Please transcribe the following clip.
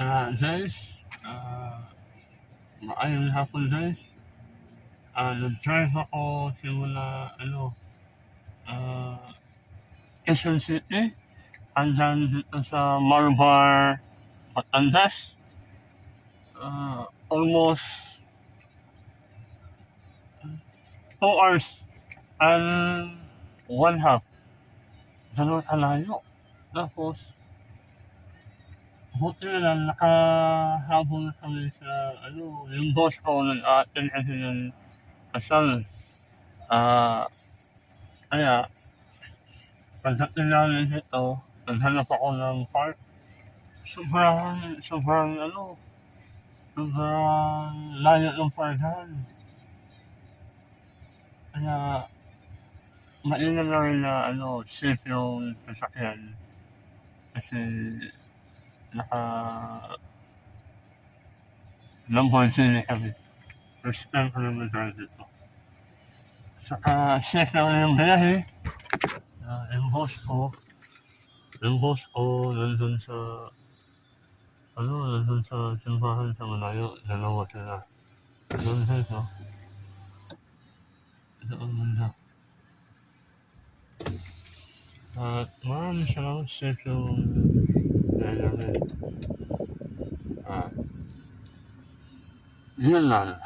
Guys, maayong hapon guys. Nag-drive ako simula Quezon City hanggang dito sa Malvar, Batangas. Almost 2 hours and 1/2. Ganun kalayo. Tapos, buti na lang nakahabol kami sa yung boss ko nag-a-attend kasi ng kasal. Kaya pagdating namin dito, naghanap ako ng park. Sobrang layo ng parkan. Kaya mainam na rin na safe yung sasakyan. Kasi Lamborghini kami. First time ko na mag-drive dito. Saka safe naman yung biyahe. Yung boss ko nandun sa simbahan sa malayo. Dalawa sila. Doon dito. Doon banda. At maraming salamat, safe yung biyahe namin. Yun lang.